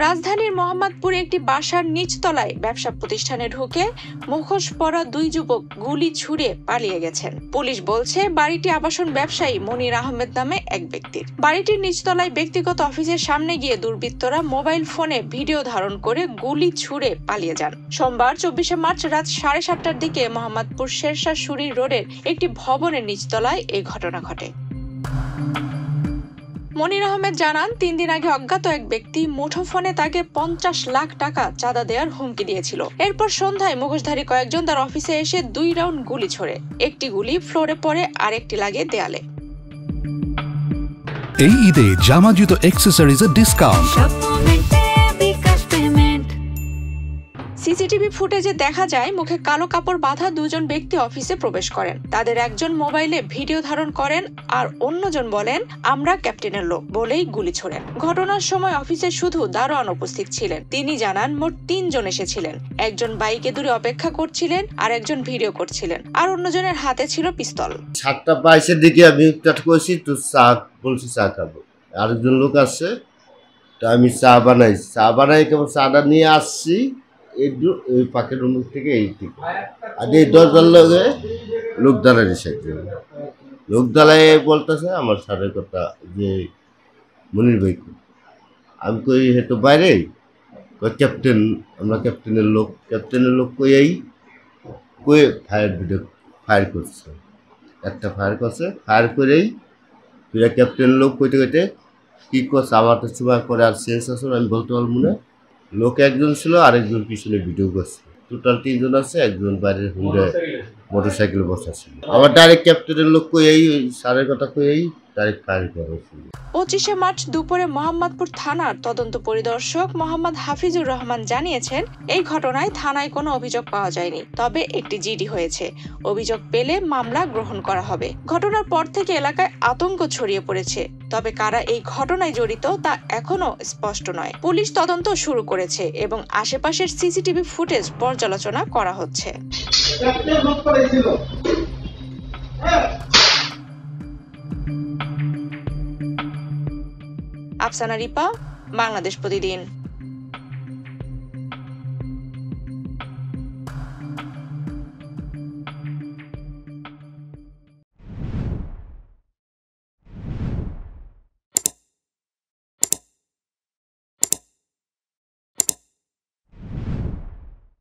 রাজধানীর মোহাম্মদপুরে একটি বাসার নিচতলায় ব্যবসা প্রতিষ্ঠানে ঢুকে মুখোশ পরা দুই যুবক গুলি ছুড়ে পালিয়ে গেছেন। পুলিশ বলছে বাড়িটি আবাসন ব্যবসায়ী মনির আহমেদ নামে এক ব্যক্তির। বাড়িটির নিচতলায় ব্যক্তিগত অফিসের সামনে গিয়ে দুর্বৃত্তরা মোবাইল ফোনে ভিডিও ধারণ করে গুলি ছুড়ে পালিয়ে যান। সোমবার 24শে মার্চ রাত 7:30টার দিকে মোহাম্মদপুর শেরশাহ সুরি রোডের একটি ভবনের নিচতলায় এই ঘটনা ঘটে। মনির আহমেদ জানান, 3 দিন আগে অজ্ঞাত এক ব্যক্তি মুঠোফোনে তাকে 50 লাখ টাকা চাঁদা দেওয়ার হুমকি দিয়েছিল। এরপর সন্ধ্যায় মুখোশধারী কয়েকজন তার অফিসে এসে 2 রাউন্ড গুলি ছোড়ে। একটি গুলি ফ্লোরে পড়ে, আরেকটি লাগে দেয়ালে। এই ঈদে জামা জুতো অ্যাকসেসরিজের ডিসকাউন্ট। সিসিটিভি ফুটেজে দেখা যায় মুখে কালো কাপড় বাঁধা দুজন ব্যক্তি অফিসে প্রবেশ করেন। তাদের একজন মোবাইলে ভিডিও ধারণ করেন আর অন্যজন বলেন আমরা ক্যাপ্টেনের লোক বলেই গুলি ছোড়েন। ঘটনার সময় অফিসে শুধু দারোয়ান উপস্থিত ছিলেন। তিনি জানান মোট 3 জন এসেছিলেন। একজন বাইকে দূরে অপেক্ষা করছিলেন, আর একজন ভিডিও করছিলেন, আর অন্যজনের হাতে ছিল পিস্তল। 7:22-এর দিকে আমি স্টার্ট করেছি, তো চা বলছি চা খাবো। আরেকজন লোক আসছে, তো আমি চা বানাই কেবল চাটা নিয়ে আসছি এই পাকের মুখ থেকে এই দিকে। আর এই দরজার লগে লোক দাঁড়ায় লোক দাঁড়ায় বলতেছে আমার সাথে কথা যে মনির ভাই, আমি কই হেঁটো বাইরে ক্যাপ্টেন, আমরা ক্যাপ্টেনের লোক কই ফায়ার করছে, একটা ফায়ার করেই তুই ক্যাপ্টেন লোক কইতে কি করছে আমার তো সময় করে আর সেন্স আছে আমি বলতে পারবো না। লোক একজন ছিল, আরেকজন পিছনে ভিডিও করছে। টোটাল 3 জন আছে, একজন বাইরের হুন্ডে মোটরসাইকেল বসা ছিল। আমার ডাইরেক্ট ক্যাপ্টেনের লোক কই সারের কথা কই ডাইরেক্ট ফায়ার করেছিল। 25শে মার্চ দুপুরে মোহাম্মদপুর থানার তদন্ত পরিদর্শক মোহাম্মদ হাফিজুর রহমান জানিয়েছেন, এই ঘটনায় থানায় কোনো অভিযোগ পাওয়া যায়নি, তবে একটি জিডি হয়েছে। অভিযোগ পেলে মামলা গ্রহণ করা হবে। ঘটনার পর থেকে এলাকায় আতঙ্ক ছড়িয়ে পড়েছে, তবে কারা এই ঘটনায় জড়িত তা এখনো স্পষ্ট নয়। পুলিশ তদন্ত শুরু করেছে এবং আশেপাশের সিসিটিভি ফুটেজ পর্যালোচনা করা হচ্ছে। আফসানা রিপা, বাংলাদেশ প্রতিদিন।